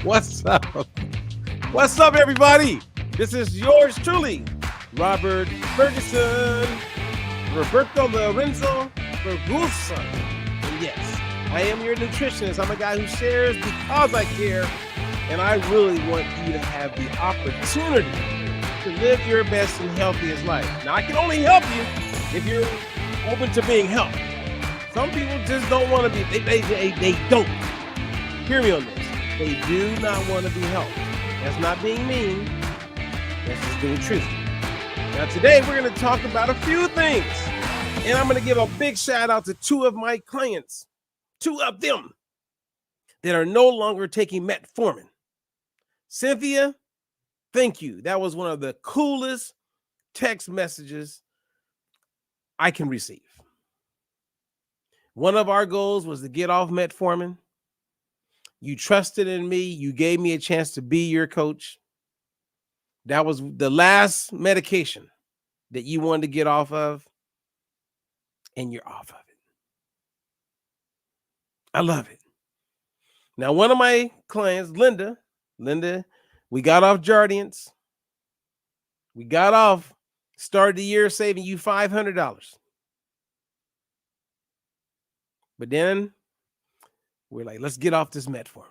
What's up? What's up, everybody? This is yours truly, Robert Ferguson, Roberto Lorenzo Ferguson. And yes, I am your nutritionist. I'm a guy who shares because I care, and I really want you to have the opportunity to live your best and healthiest life. Now, I can only help you if you're open to being helped. Some people just don't want to be, they don't. Hear me on this. They do not want to be helped. That's not being mean. That's just being truthful. Now, today we're going to talk about a few things. And I'm going to give a big shout out to two of my clients, two of them that are no longer taking metformin. Cynthia, thank you. That was one of the coolest text messages I can receive. One of our goals was to get off metformin. You trusted in me. You gave me a chance to be your coach. That was the last medication that you wanted to get off of, and you're off of it. I love it. Now, one of my clients, Linda, we got off Jardiance. We got off, started the year saving you $500. But then we're like, let's get off this metformin.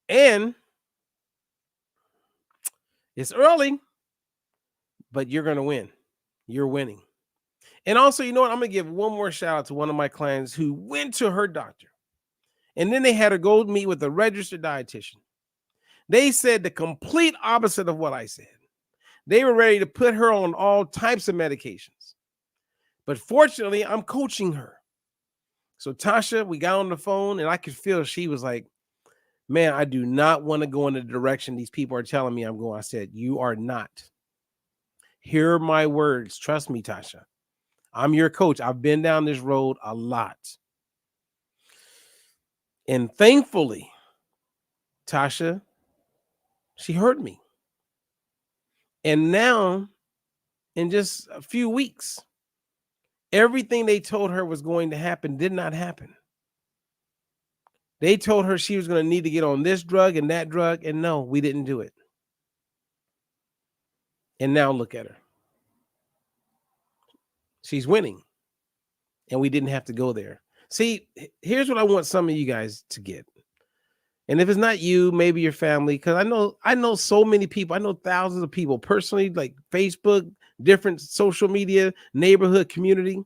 And it's early, but you're going to win. You're winning. And also, you know what? I'm going to give one more shout out to one of my clients who went to her doctor. And then they had her go meet with a registered dietitian. They said the complete opposite of what I said. They were ready to put her on all types of medications. But fortunately, I'm coaching her. So Tasha, we got on the phone and I could feel she was like, man, I do not want to go in the direction these people are telling me I'm going. I said, you are not. Hear my words. Trust me, Tasha. I'm your coach. I've been down this road a lot. And thankfully, Tasha, she heard me. And now, in just a few weeks, everything they told her was going to happen did not happen. They told her she was going to need to get on this drug and that drug, and no, we didn't do it. And now look at her. She's winning, and we didn't have to go there. See, here's what I want some of you guys to get. And if it's not you, maybe your family, because I know so many people. I know thousands of people personally, like Facebook, different social media, neighborhood, community.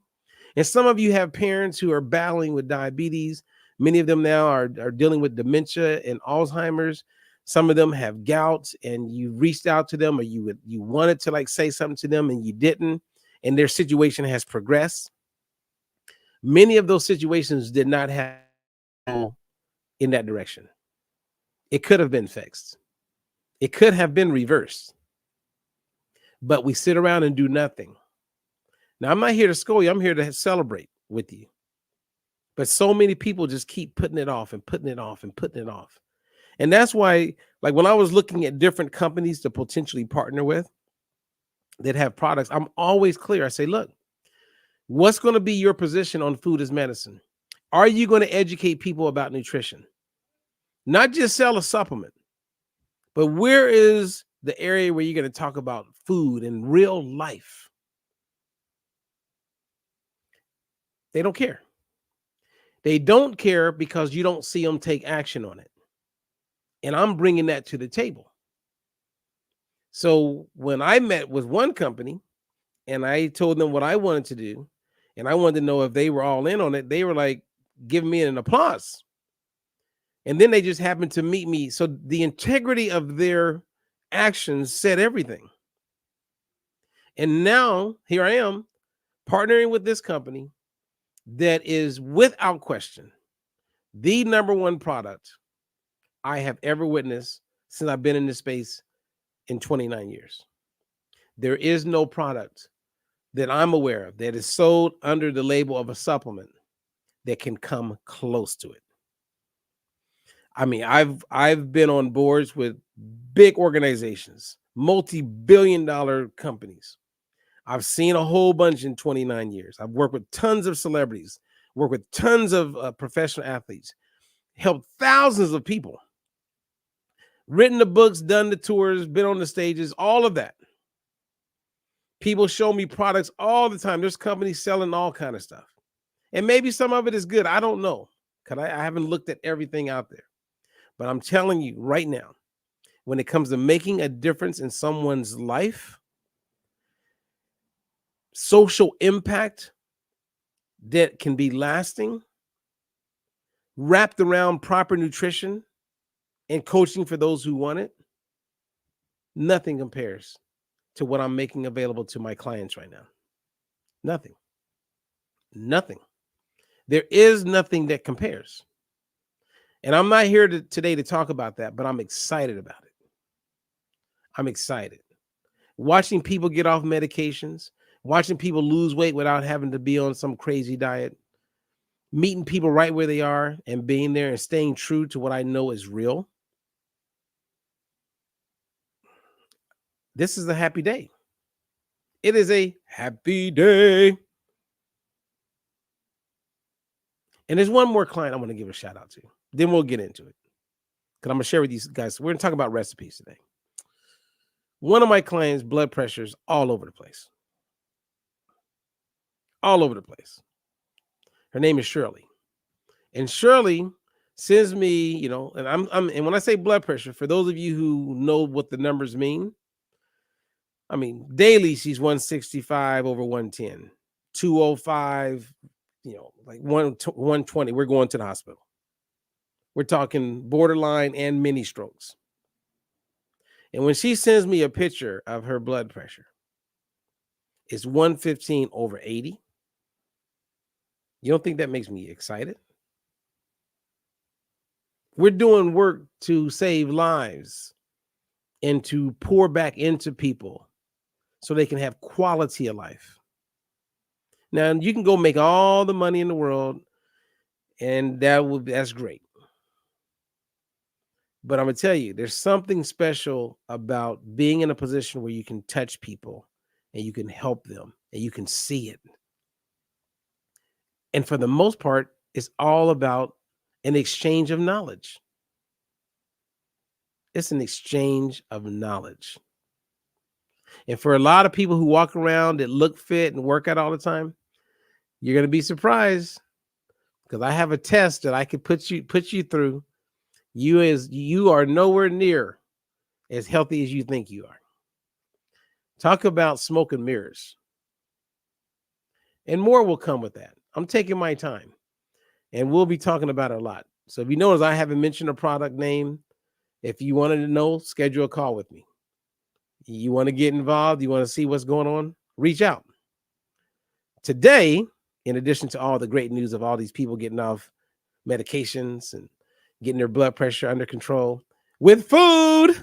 And some of you have parents who are battling with diabetes. Many of them now are dealing with dementia and Alzheimer's. Some of them have gout, and you reached out to them, or you wanted to like say something to them and you didn't, and their situation has progressed. Many of those situations did not have in that direction. It could have been fixed. It could have been reversed. But we sit around and do nothing. Now, I'm not here to scold you. I'm here to celebrate with you. But so many people just keep putting it off and putting it off and putting it off. And that's why, like when I was looking at different companies to potentially partner with that have products, I'm always clear. I say, look, what's going to be your position on food as medicine? Are you going to educate people about nutrition? Not just sell a supplement, but where is the area where you're going to talk about food in real life? They don't care. They don't care because you don't see them take action on it. And I'm bringing that to the table. So when I met with one company and I told them what I wanted to do, and I wanted to know if they were all in on it, they were like giving me an applause. And then they just happened to meet me. So the integrity of their actions said everything. And now here I am partnering with this company that is without question the number one product I have ever witnessed since I've been in this space in 29 years. There is no product that I'm aware of that is sold under the label of a supplement that can come close to it. I mean, I've been on boards with big organizations, multi-billion-dollar companies. I've seen a whole bunch in 29 years. I've worked with tons of celebrities, worked with tons of professional athletes. helped thousands of people, written the books, done the tours, been on the stages, all of that. People show me products all the time. There's companies selling all kind of stuff. And maybe some of it is good. I don't know, because I haven't looked at everything out there. But I'm telling you right now, when it comes to making a difference in someone's life, social impact that can be lasting, wrapped around proper nutrition and coaching for those who want it, nothing compares to what I'm making available to my clients right now. Nothing. Nothing. There is nothing that compares. And I'm not here today to talk about that, but I'm excited about it. I'm excited. Watching people get off medications, watching people lose weight without having to be on some crazy diet, meeting people right where they are and being there and staying true to what I know is real. This is a happy day. It is a happy day. And there's one more client I want to give a shout out to. Then we'll get into it, because I'm going to share with you guys. We're going to talk about recipes today. One of my clients' blood pressure is all over the place. All over the place. Her name is Shirley. And Shirley sends me, and and when I say blood pressure, for those of you who know what the numbers mean, I mean, daily she's 165 over 110, 205, like 120. We're going to the hospital. We're talking borderline and mini strokes. And when she sends me a picture of her blood pressure, it's 115 over 80. You don't think that makes me excited? We're doing work to save lives and to pour back into people so they can have quality of life. Now, you can go make all the money in the world, and that's great. But I'm going to tell you, there's something special about being in a position where you can touch people and you can help them and you can see it. And for the most part, it's all about an exchange of knowledge. It's an exchange of knowledge. And for a lot of people who walk around that look fit and work out all the time, you're going to be surprised, because I have a test that I could put you through. You are nowhere near as healthy as you think you are. Talk about smoke and mirrors. And more will come with that. I'm taking my time, and we'll be talking about it a lot. So if you notice, I haven't mentioned a product name. If you wanted to know, schedule a call with me. You want to get involved, you want to see what's going on, reach out. Today, in addition to all the great news of all these people getting off medications and getting their blood pressure under control with food,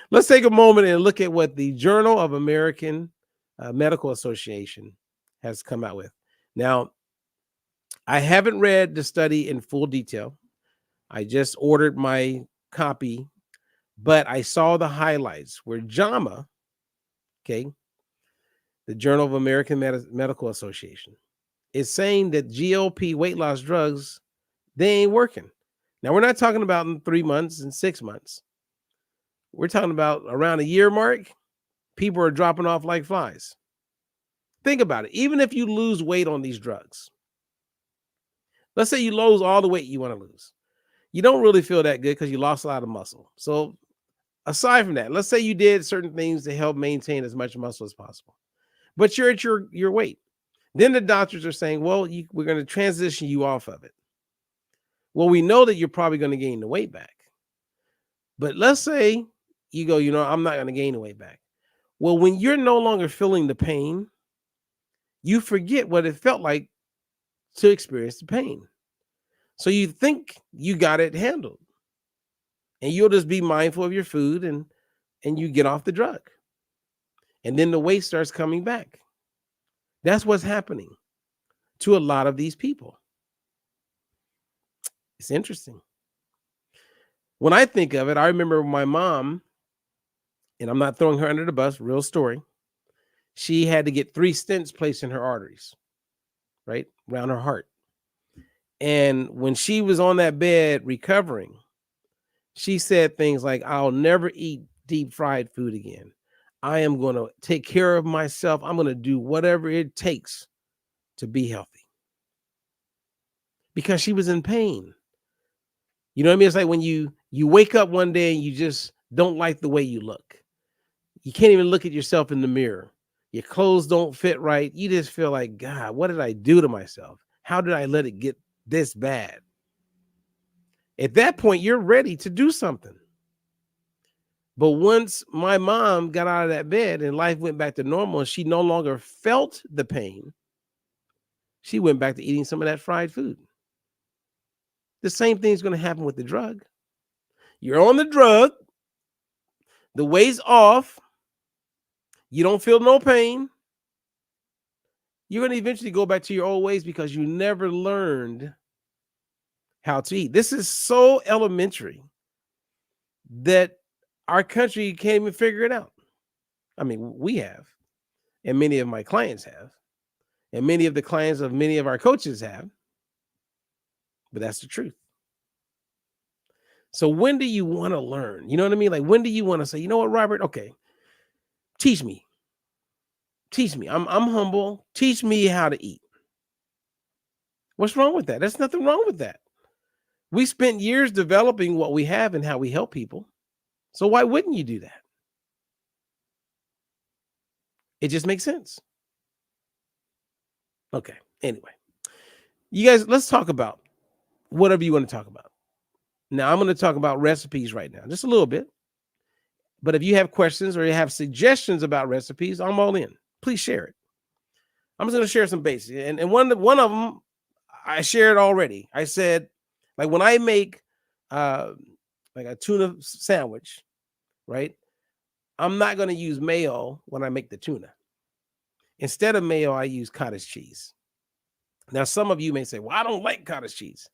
let's take a moment and look at what the Journal of American Medical Association has come out with. Now, I haven't read the study in full detail. I just ordered my copy, but I saw the highlights where JAMA, the Journal of American Medical Association, is saying that GLP weight loss drugs, they ain't working. Now, we're not talking about in 3 months and 6 months. We're talking about around a year mark, people are dropping off like flies. Think about it. Even if you lose weight on these drugs, let's say you lose all the weight you want to lose, you don't really feel that good because you lost a lot of muscle. So aside from that, let's say you did certain things to help maintain as much muscle as possible, but you're at your weight. Then the doctors are saying, well, we're going to transition you off of it. Well, we know that you're probably going to gain the weight back. But let's say you go, I'm not going to gain the weight back. Well, when you're no longer feeling the pain, you forget what it felt like to experience the pain. So you think you got it handled, and you'll just be mindful of your food and you get off the drug. And then the weight starts coming back. That's what's happening to a lot of these people. It's interesting. When I think of it, I remember my mom, and I'm not throwing her under the bus, real story. She had to get 3 stents placed in her arteries, right, around her heart. And when she was on that bed recovering, she said things like, I'll never eat deep fried food again. I am going to take care of myself. I'm going to do whatever it takes to be healthy, because she was in pain. You know what I mean? It's like when you wake up one day and you just don't like the way you look. You can't even look at yourself in the mirror. Your clothes don't fit right. You just feel like, God, what did I do to myself? How did I let it get this bad? At that point, you're ready to do something. But once my mom got out of that bed and life went back to normal and she no longer felt the pain, she went back to eating some of that fried food. The same thing's going to happen with the drug. You're on the drug, the weight's off, you don't feel no pain. You're going to eventually go back to your old ways because you never learned how to eat. This is so elementary that our country can't even figure it out. I mean, we have, and many of my clients have, and many of the clients of many of our coaches have, but that's the truth. So when do you want to learn? You know what I mean? Like, when do you want to say, you know what, Robert? Okay, teach me. Teach me. I'm humble. Teach me how to eat. What's wrong with that? There's nothing wrong with that. We spent years developing what we have and how we help people. So why wouldn't you do that? It just makes sense. Okay. Anyway, you guys, let's talk about whatever you want to talk about. Now, I'm going to talk about recipes right now, just a little bit. But if you have questions or you have suggestions about recipes, I'm all in. Please share it. I'm just going to share some basics. And one of them, I shared already. I said, like, when I make like a tuna sandwich, right? I'm not going to use mayo when I make the tuna. Instead of mayo, I use cottage cheese. Now, some of you may say, well, I don't like cottage cheese.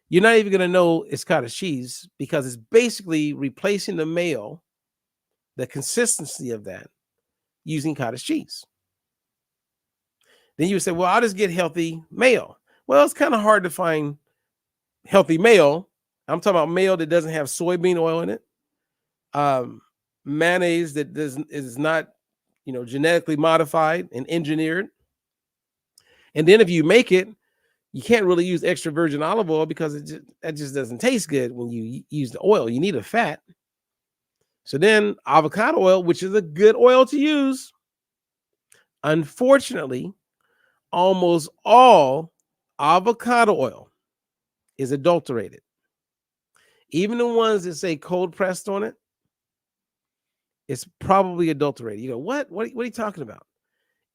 You're not even going to know it's cottage cheese because it's basically replacing the mayo, the consistency of that, using cottage cheese. Then you would say, well, I'll just get healthy mayo. Well, it's kind of hard to find healthy mayo. I'm talking about mayo that doesn't have soybean oil in it. Mayonnaise that is not, genetically modified and engineered. And then if you make it, you can't really use extra virgin olive oil because that just doesn't taste good when you use the oil. You need a fat. So then avocado oil, which is a good oil to use, unfortunately, almost all avocado oil is adulterated. Even the ones that say cold pressed on it, it's probably adulterated. You go, what are you talking about?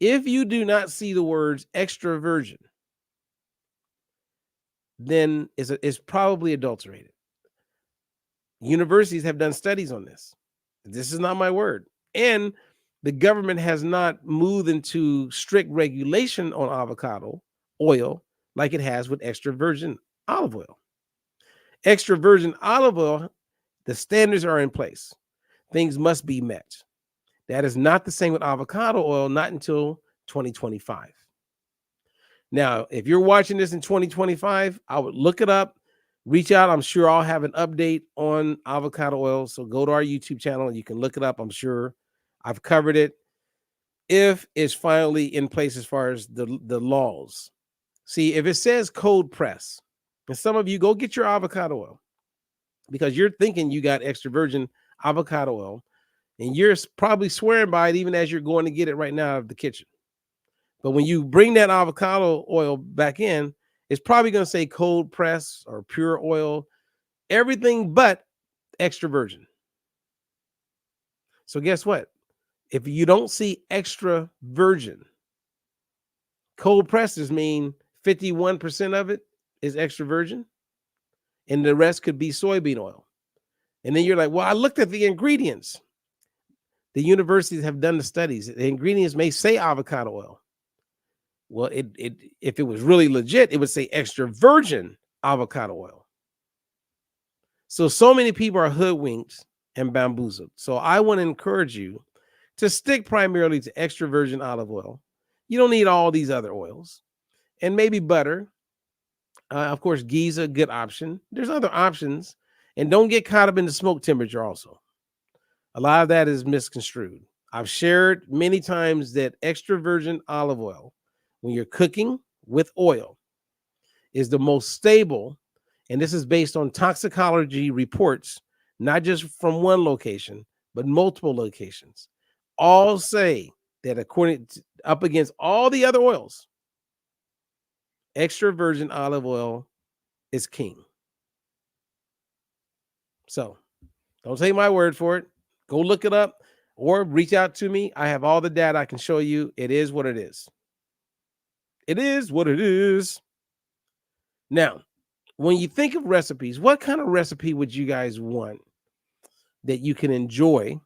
If you do not see the words extra virgin, then it's probably adulterated. Universities have done studies on this. This is not my word. And the government has not moved into strict regulation on avocado oil like it has with extra virgin olive oil. Extra virgin olive oil, the standards are in place. Things must be met. That is not the same with avocado oil, not until 2025. Now, if you're watching this in 2025, I would look it up, reach out. I'm sure I'll have an update on avocado oil. So go to our YouTube channel and you can look it up. I'm sure I've covered it. If it's finally in place as far as the laws. See, if it says cold press, and some of you go get your avocado oil because you're thinking you got extra virgin avocado oil, and you're probably swearing by it even as you're going to get it right now out of the kitchen. But when you bring that avocado oil back in, it's probably going to say cold press or pure oil, everything but extra virgin. So guess what? If you don't see extra virgin, cold presses mean 51% of it is extra virgin, and the rest could be soybean oil. And then you're like, well, I looked at the ingredients. The universities have done the studies. The ingredients may say avocado oil. Well, if it was really legit, it would say extra virgin avocado oil. So many people are hoodwinked and bamboozled. So I want to encourage you to stick primarily to extra virgin olive oil. You don't need all these other oils, and maybe butter. Of course, ghee a good option. There's other options, and don't get caught up in the smoke temperature. Also, a lot of that is misconstrued. I've shared many times that extra virgin olive oil, when you're cooking with oil, is the most stable, and this is based on toxicology reports, not just from one location, but multiple locations. All say that according to, up against all the other oils, extra virgin olive oil is king. So don't take my word for it. Go look it up or reach out to me. I have all the data. I can show you. It is what it is. It is what it is. Now, when you think of recipes, what kind of recipe would you guys want that you can enjoy,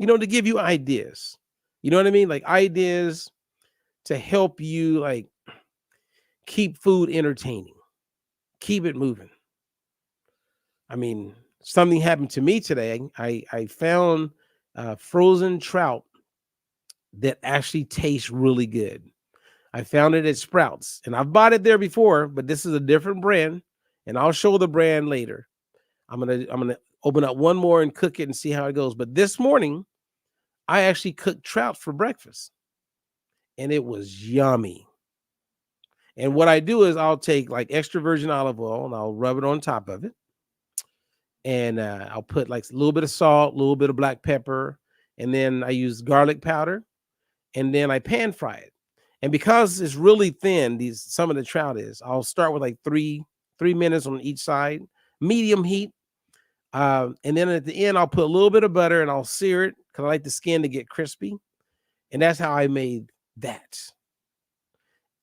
to give you ideas? You know what I mean? Like ideas to help you like keep food entertaining, keep it moving. I mean, something happened to me today. I found frozen trout that actually tastes really good. I found it at Sprouts, and I've bought it there before, but this is a different brand, and I'll show the brand later. I'm gonna open up one more and cook it and see how it goes. But this morning, I actually cooked trout for breakfast, and it was yummy. And what I do is I'll take like extra virgin olive oil and I'll rub it on top of it, and I'll put like a little bit of salt, a little bit of black pepper, and then I use garlic powder, and then I pan fry it. And because it's really thin, some of the trout is, I'll start with like three minutes on each side, medium heat. And then at the end, I'll put a little bit of butter and I'll sear it because I like the skin to get crispy. And that's how I made that.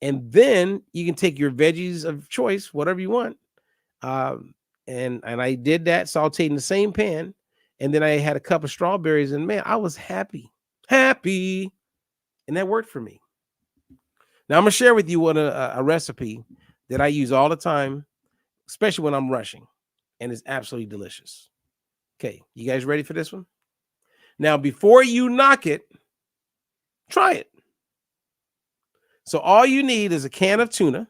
And then you can take your veggies of choice, whatever you want. And I did that, sauteed in the same pan. And then I had a cup of strawberries, and man, I was happy. And that worked for me. Now I'm gonna share with you a recipe that I use all the time, especially when I'm rushing, and it's absolutely delicious. Okay, you guys ready for this one? Now, before you knock it, try it. So all you need is a can of tuna.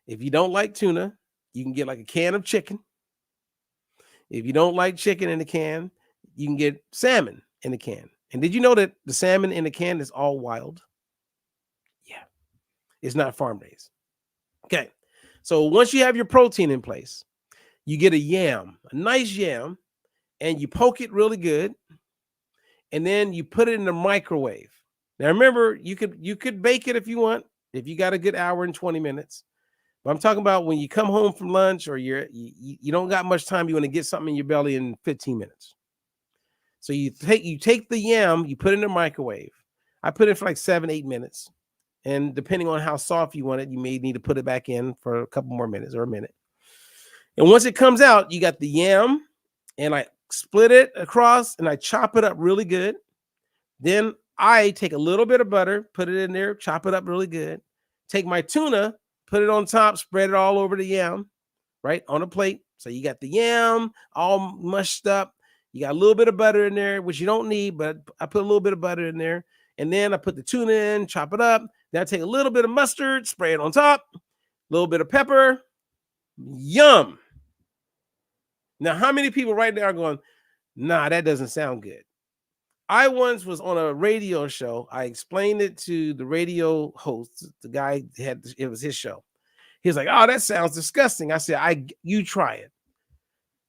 If you don't like tuna, you can get like a can of chicken. If you don't like chicken in the can, you can get salmon in the can. And did you know that the salmon in the can is all wild? Yeah, it's not farm raised. Okay, so once you have your protein in place, you get a yam, a nice yam, and you poke it really good, and then you put it in the microwave. Now remember, you could bake it if you want, if you got a good hour and 20 minutes. But I'm talking about when you come home from lunch or you don't got much time, you want to get something in your belly in 15 minutes. So you take the yam, you put it in the microwave. I put it for like 7-8 minutes. And depending on how soft you want it, you may need to put it back in for a couple more minutes or a minute. And once it comes out, you got the yam, and I split it across and I chop it up really good. Then I take a little bit of butter, put it in there, chop it up really good. Take my tuna, put it on top, spread it all over the yam, right, on a plate. So you got the yam all mushed up. You got a little bit of butter in there, which you don't need, but I put a little bit of butter in there. And then I put the tuna in, chop it up. Then I take a little bit of mustard, spray it on top, a little bit of pepper. Yum. Now, how many people right now are going, nah, that doesn't sound good? I once was on a radio show. I explained it to the radio host. The guy it was his show. He was like, oh, that sounds disgusting. I said, you try it.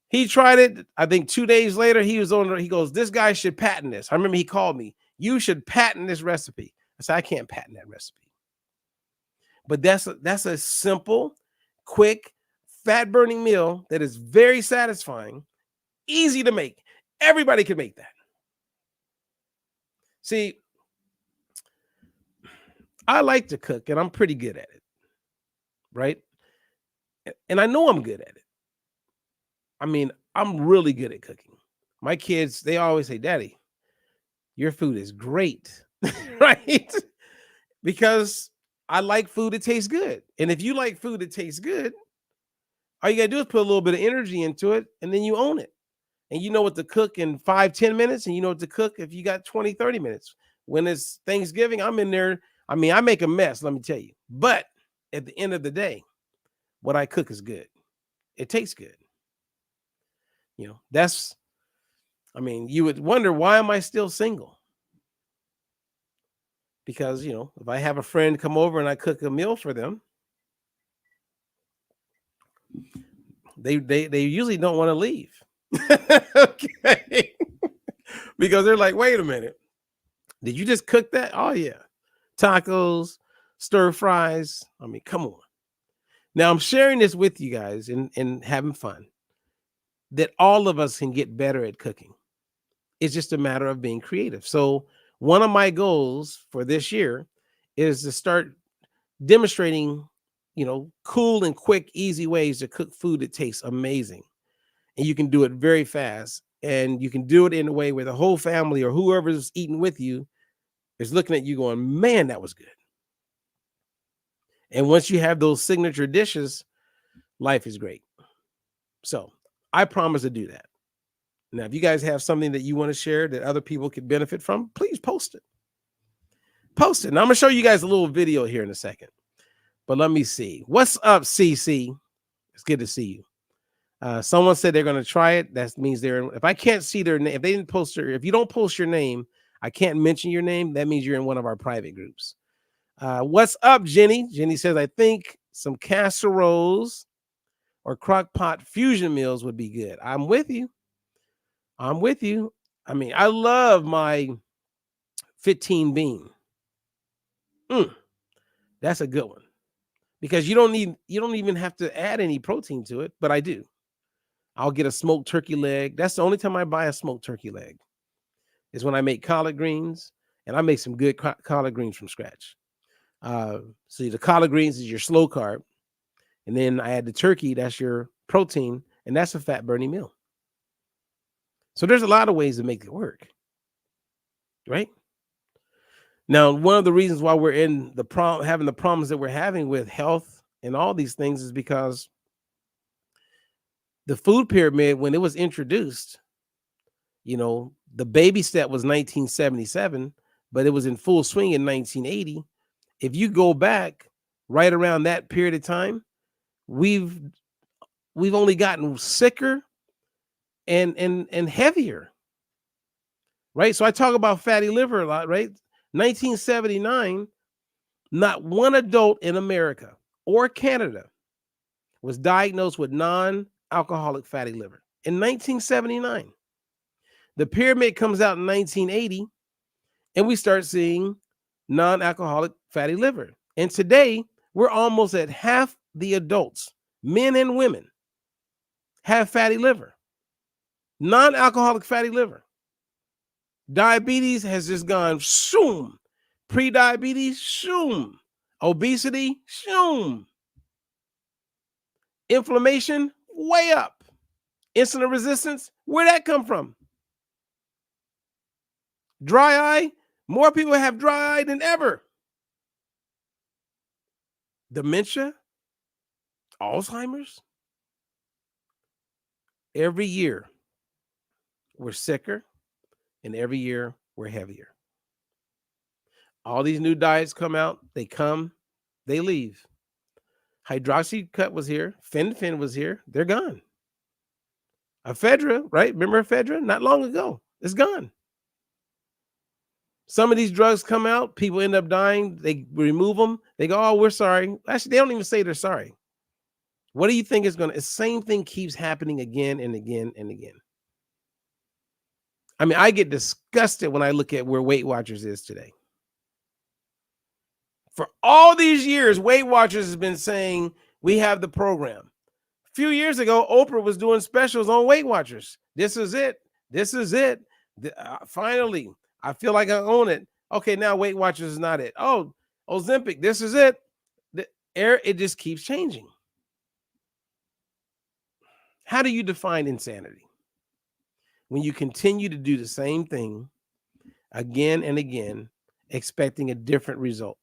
He tried it. I think 2 days later, he goes, this guy should patent this. I remember he called me. You should patent this recipe. I said, I can't patent that recipe. But that's a simple, quick, fat-burning meal that is very satisfying, easy to make. Everybody can make that. See, I like to cook, and I'm pretty good at it, right? And I know I'm good at it. I mean, I'm really good at cooking. My kids, they always say, Daddy, your food is great, right? Because I like food that tastes good. And if you like food that tastes good, all you got to do is put a little bit of energy into it, and then you own it. And you know what to cook in 5-10 minutes, and you know what to cook if you got 20-30 minutes. When it's Thanksgiving, I'm in there. I mean, I make a mess, let me tell you. But at the end of the day, what I cook is good. It tastes good. That's, you would wonder, why am I still single? Because, if I have a friend come over and I cook a meal for them, they usually don't want to leave. Okay. Because they're like, wait a minute. Did you just cook that? Oh, yeah. Tacos, stir fries. Come on. Now, I'm sharing this with you guys and having fun, that all of us can get better at cooking. It's just a matter of being creative. So one of my goals for this year is to start demonstrating, cool and quick, easy ways to cook food that tastes amazing. And you can do it very fast. And you can do it in a way where the whole family or whoever's eating with you is looking at you going, man, that was good. And once you have those signature dishes, life is great. So I promise to do that. Now, if you guys have something that you want to share that other people could benefit from, please post it. Post it. And I'm going to show you guys a little video here in a second. But let me see. What's up, CC? It's good to see you. Someone said they're going to try it. That means if I can't see their name, if you don't post your name, I can't mention your name. That means you're in one of our private groups. What's up, Jenny? Jenny says, I think some casseroles or crock pot fusion meals would be good. I'm with you. I love my 15 bean. That's a good one, because you don't even have to add any protein to it, but I do. I'll get a smoked turkey leg. That's the only time I buy a smoked turkey leg, is when I make collard greens, and I make some good collard greens from scratch. So the collard greens is your slow carb, and then I add the turkey, that's your protein, and that's a fat burning meal. So there's a lot of ways to make it work, right? Now, one of the reasons why we're in having the problems that we're having with health and all these things is because the food pyramid, when it was introduced, the baby step was 1977, but it was in full swing in 1980. If you go back right around that period of time, we've only gotten sicker and heavier, right? So I talk about fatty liver a lot, right? 1979, not one adult in America or Canada was diagnosed with non-alcoholic fatty liver. In 1979, the pyramid comes out in 1980, and we start seeing non-alcoholic fatty liver. And today, we're almost at half the adults, men and women, have fatty liver, non-alcoholic fatty liver. Diabetes has just gone shoom. Pre-diabetes, shoom. Obesity, shoom. Inflammation, way up. Insulin resistance, where'd that come from? Dry eye, more people have dry eye than ever. Dementia, Alzheimer's. Every year, we're sicker, and every year, we're heavier. All these new diets come out, they leave. Hydroxycut was here, Fen was here, they're gone. Ephedra, right? Remember ephedra? Not long ago, it's gone. Some of these drugs come out, people end up dying, they remove them, they go, oh, we're sorry. Actually, they don't even say they're sorry. What do you think is the same thing keeps happening again and again and again? I get disgusted when I look at where Weight Watchers is today. For all these years, Weight Watchers has been saying, we have the program. A few years ago, Oprah was doing specials on Weight Watchers. This is it. This is it. Finally, I feel like I own it. Okay, now Weight Watchers is not it. Oh, Ozempic, this is it. It just keeps changing. How do you define insanity? When you continue to do the same thing again and again, expecting a different result.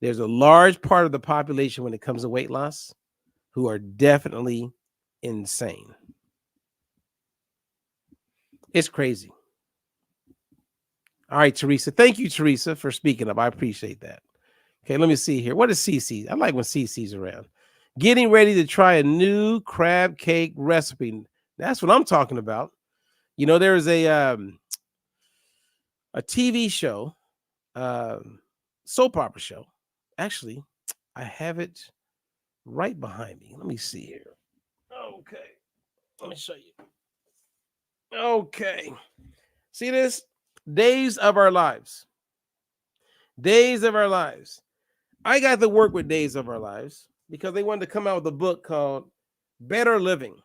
There's a large part of the population when it comes to weight loss who are definitely insane. It's crazy. All right, Teresa. Thank you, Teresa, for speaking up. I appreciate that. Okay, let me see here. What is CC? I like when CC's around. Getting ready to try a new crab cake recipe. That's what I'm talking about. You know, there's a TV show, soap opera show. Actually, I have it right behind me. Let me see here. Okay, let me show you. Okay, see this? Days of Our Lives. Days of Our Lives. I got to work with Days of Our Lives because they wanted to come out with a book called Better Living.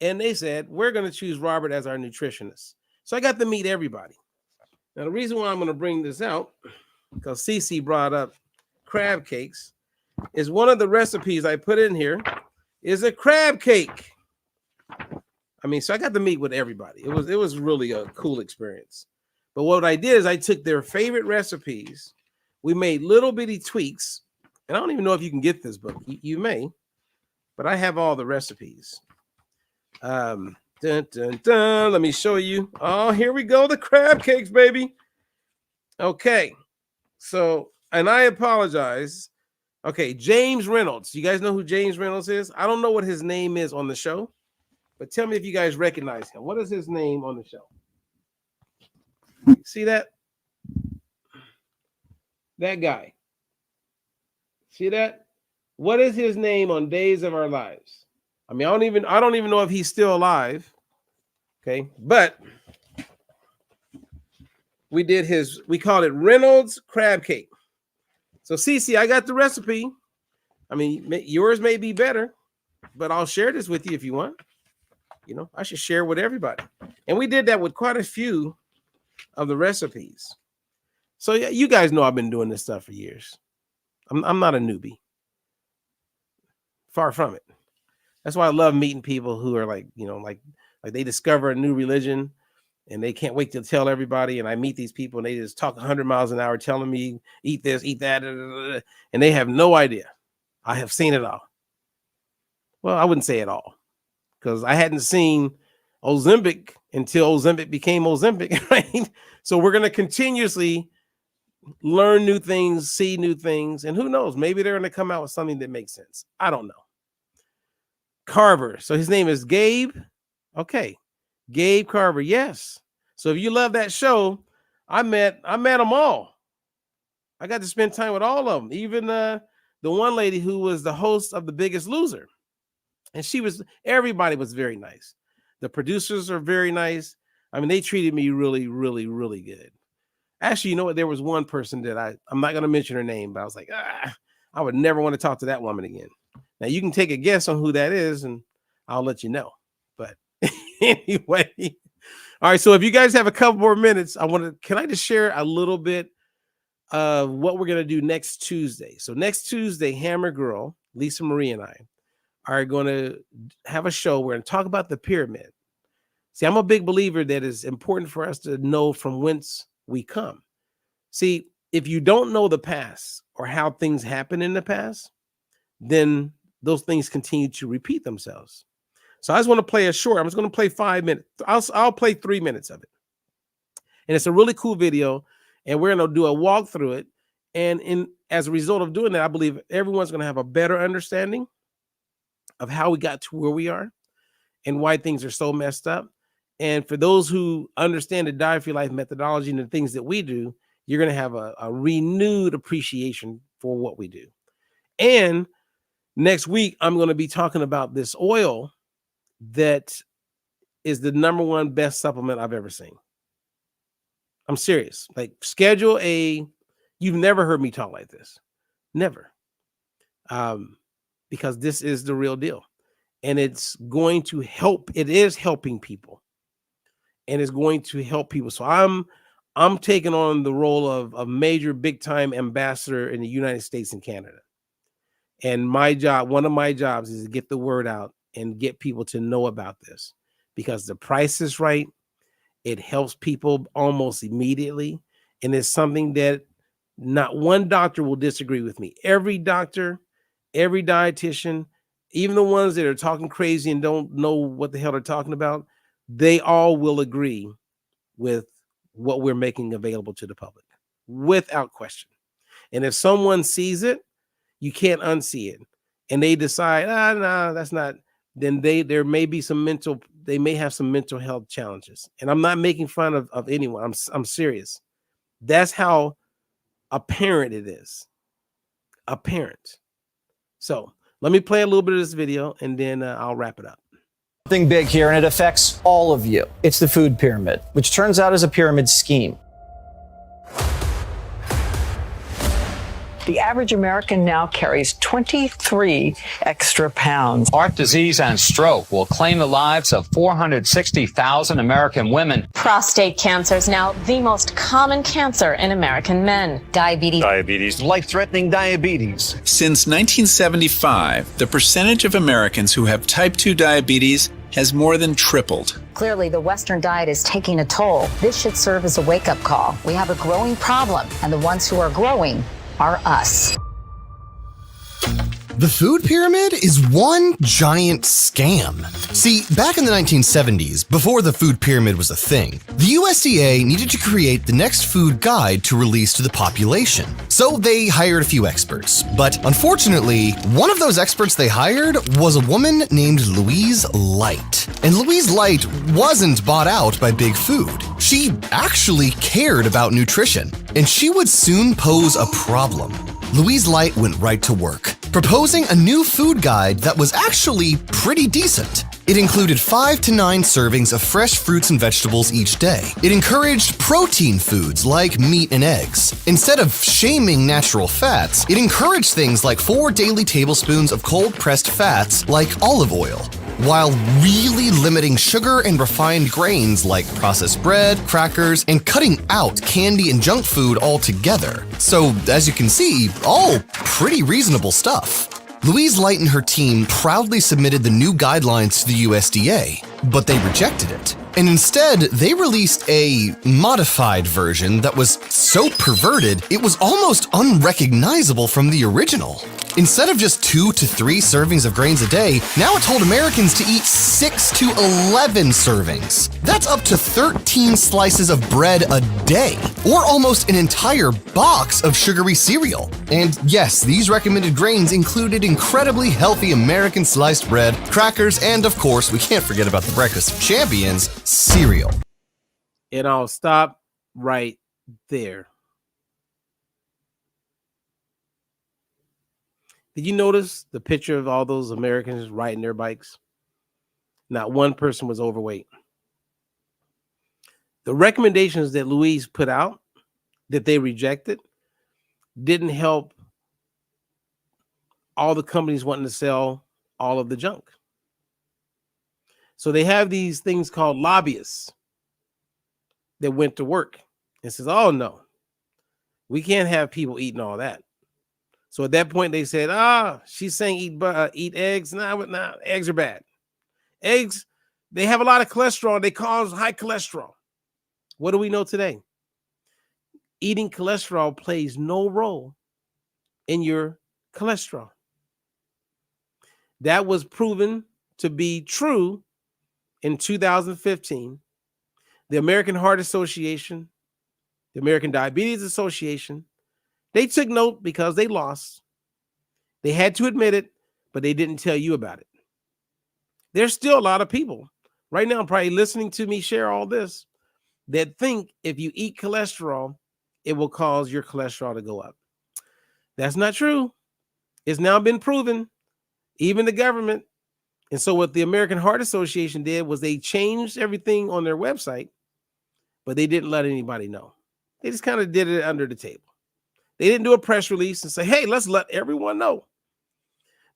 And they said, we're going to choose Robert as our nutritionist. So I got to meet everybody. Now, the reason why I'm going to bring this out, because Cece brought up crab cakes, is one of the recipes I put in here is a crab cake. I mean, so I got to meet with everybody. It was really a cool experience. But what I did is I took their favorite recipes. We made little bitty tweaks. And I don't even know if you can get this book. You may, but I have all the recipes. Dun, dun, dun. Let me show you. Oh, here we go. The crab cakes, baby. Okay. So, and I apologize. Okay, James Reynolds. You guys know who James Reynolds is? I don't know what his name is on the show, but tell me if you guys recognize him. What is his name on the show? See that? That guy. See that? What is his name on Days of Our Lives? I mean, I don't even know if he's still alive. Okay, but we called it Reynolds crab cake. So Cece, I got the recipe. I mean, yours may be better, but I'll share this with you if you want. You know, I should share with everybody. And we did that with quite a few of the recipes. So yeah, you guys know I've been doing this stuff for years. I'm not a newbie. Far from it. That's why I love meeting people who are like, you know, like they discover a new religion and they can't wait to tell everybody. And I meet these people and they just talk 100 miles an hour telling me, eat this, eat that, and they have no idea. I have seen it all. Well, I wouldn't say it all because I hadn't seen Ozempic until Ozempic became Ozempic, right? So we're going to continuously learn new things, see new things, and who knows, maybe they're going to come out with something that makes sense. I don't know. Carver. So his name is Gabe. Okay. Gabe Carver. Yes. So if you love that show, I met them all. I got to spend time with all of them. Even the one lady who was the host of The Biggest Loser. And everybody was very nice. The producers are very nice. I mean, they treated me really, really, really good. Actually, you know what? There was one person that I'm not going to mention her name, but I was like, I would never want to talk to that woman again. Now you can take a guess on who that is and I'll let you know. But anyway, all right. So if you guys have a couple more minutes, can I just share a little bit of what we're going to do next Tuesday? So next Tuesday, Hammer Girl, Lisa Marie and I are going to have a show. We're going to talk about the pyramid. See, I'm a big believer that it's important for us to know from whence we come. See, if you don't know the past or how things happen in the past, then those things continue to repeat themselves. So I just want to play I'm just going to play 5 minutes. I'll play 3 minutes of it. And it's a really cool video. And we're going to do a walk through it. And as a result of doing that, I believe everyone's going to have a better understanding of how we got to where we are and why things are so messed up. And for those who understand the Diet for Your Life methodology and the things that we do, you're going to have a renewed appreciation for what we do. And next week, I'm going to be talking about this oil that is the #1 best supplement I've ever seen. I'm serious. Like you've never heard me talk like this. Never. Because this is the real deal. And it's going to help. It is helping people. And it's going to help people. So I'm taking on the role of a major big time ambassador in the United States and Canada. And one of my jobs is to get the word out and get people to know about this because the price is right. It helps people almost immediately. And it's something that not one doctor will disagree with me. Every doctor, every dietitian, even the ones that are talking crazy and don't know what the hell they're talking about, they all will agree with what we're making available to the public without question. And if someone sees it, you can't unsee it. And they decide, no, that's not, then there may be they may have some mental health challenges. And I'm not making fun of anyone. I'm serious. That's how apparent it is. Apparent. So let me play a little bit of this video and then I'll wrap it up. Something big here, and it affects all of you. It's the food pyramid, which turns out is a pyramid scheme. The average American now carries 23 extra pounds. Heart disease and stroke will claim the lives of 460,000 American women. Prostate cancer is now the most common cancer in American men. Diabetes. Life-threatening diabetes. Since 1975, the percentage of Americans who have type 2 diabetes has more than tripled. Clearly, the Western diet is taking a toll. This should serve as a wake-up call. We have a growing problem, and the ones who are growing are us. The food pyramid is one giant scam. See, back in the 1970s, before the food pyramid was a thing, the USDA needed to create the next food guide to release to the population. So they hired a few experts. But unfortunately, one of those experts they hired was a woman named Louise Light. And Louise Light wasn't bought out by Big Food. She actually cared about nutrition, and she would soon pose a problem. Louise Light went right to work, proposing a new food guide that was actually pretty decent. It included 5 to 9 servings of fresh fruits and vegetables each day. It encouraged protein foods like meat and eggs. Instead of shaming natural fats, it encouraged things like 4 daily tablespoons of cold-pressed fats like olive oil, while really limiting sugar and refined grains like processed bread, crackers, and cutting out candy and junk food altogether. So, as you can see, all pretty reasonable stuff. Louise Light and her team proudly submitted the new guidelines to the USDA, but they rejected it. And instead, they released a modified version that was so perverted, it was almost unrecognizable from the original. Instead of just 2 to 3 servings of grains a day, now it told Americans to eat 6 to 11 servings. That's up to 13 slices of bread a day, or almost an entire box of sugary cereal. And yes, these recommended grains included incredibly healthy American sliced bread, crackers, and of course, we can't forget about the breakfast of champions, cereal. And I'll stop right there. Did you notice the picture of all those Americans riding their bikes? Not one person was overweight. The recommendations that Louise put out that they rejected didn't help all the companies wanting to sell all of the junk. So they have these things called lobbyists that went to work and says, oh no, we can't have people eating all that. So at that point, they said, she's saying eat eggs. Nah, eggs are bad. Eggs, they have a lot of cholesterol. They cause high cholesterol. What do we know today? Eating cholesterol plays no role in your cholesterol. That was proven to be true in 2015. The American Heart Association, the American Diabetes Association, they took note because they lost. They had to admit it, but they didn't tell you about it. There's still a lot of people right now probably listening to me share all this that think if you eat cholesterol, it will cause your cholesterol to go up. That's not true. It's now been proven, even the government. And so what the American Heart Association did was they changed everything on their website, but they didn't let anybody know. They just kind of did it under the table. They didn't do a press release and say, hey, let's let everyone know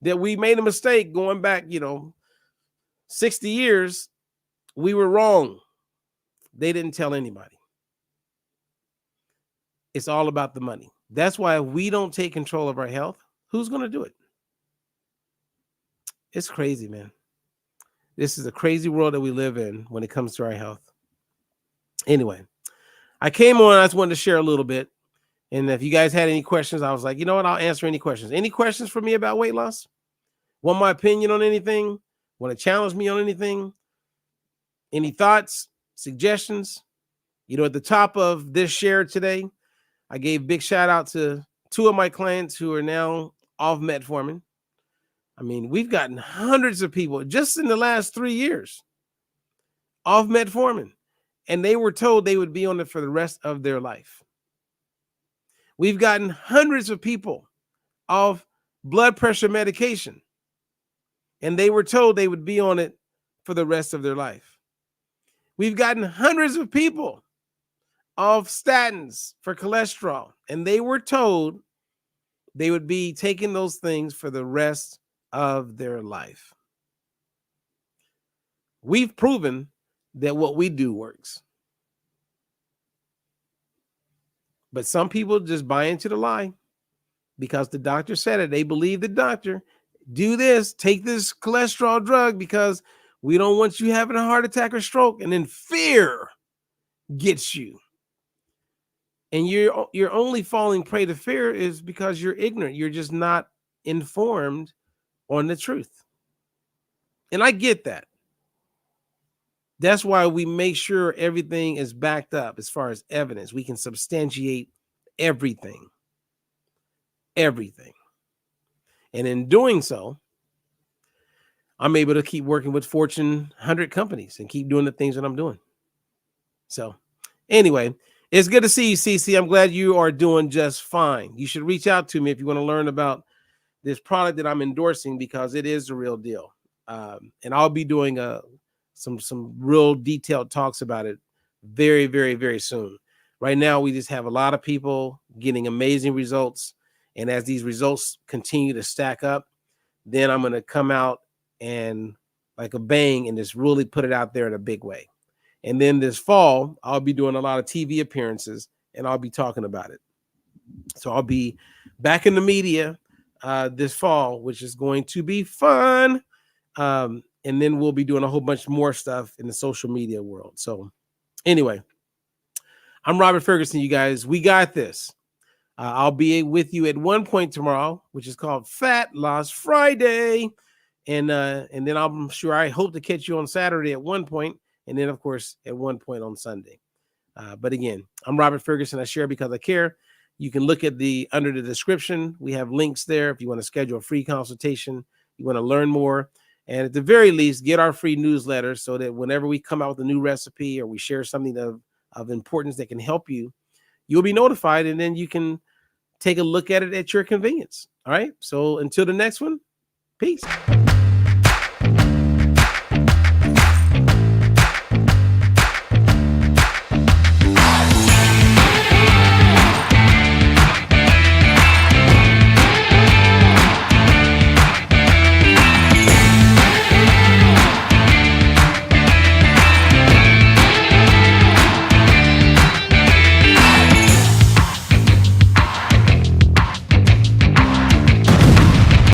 that we made a mistake going back, 60 years. We were wrong. They didn't tell anybody. It's all about the money. That's why if we don't take control of our health, who's going to do it? It's crazy, man. This is a crazy world that we live in when it comes to our health. Anyway, I came on, I just wanted to share a little bit. And if you guys had any questions, I was like, you know what? I'll answer any questions. Any questions for me about weight loss? Want my opinion on anything? Want to challenge me on anything? Any thoughts, suggestions? At the top of this share today, I gave big shout out to 2 of my clients who are now off metformin. I mean, we've gotten hundreds of people just in the last 3 years off metformin, and they were told they would be on it for the rest of their life. We've gotten hundreds of people off blood pressure medication, and they were told they would be on it for the rest of their life. We've gotten hundreds of people off statins for cholesterol, and they were told they would be taking those things for the rest of their life. We've proven that what we do works. But some people just buy into the lie because the doctor said it. They believe the doctor. Do this, take this cholesterol drug because we don't want you having a heart attack or stroke. And then fear gets you. And you're only falling prey to fear is because you're ignorant. You're just not informed on the truth. And I get that. That's why we make sure everything is backed up as far as evidence. We can substantiate everything. Everything. And in doing so, I'm able to keep working with Fortune 100 companies and keep doing the things that I'm doing. So anyway, it's good to see you, CC. I'm glad you are doing just fine. You should reach out to me if you want to learn about this product that I'm endorsing because it is the real deal. And I'll be doing some real detailed talks about it very, very, very soon. Right now, we just have a lot of people getting amazing results. And as these results continue to stack up, then I'm going to come out and like a bang and just really put it out there in a big way. And then this fall, I'll be doing a lot of TV appearances and I'll be talking about it. So I'll be back in the media this fall, which is going to be fun. And then we'll be doing a whole bunch more stuff in the social media world. So anyway, I'm Robert Ferguson, you guys. We got this. I'll be with you at one point tomorrow, which is called Fat Loss Friday. And then I'm sure I hope to catch you on Saturday at one point. And then, of course, at one point on Sunday. But again, I'm Robert Ferguson. I share because I care. You can look at under the description. We have links there if you want to schedule a free consultation. You want to learn more. And at the very least, get our free newsletter so that whenever we come out with a new recipe or we share something of importance that can help you, you'll be notified and then you can take a look at it at your convenience. All right. So until the next one, peace.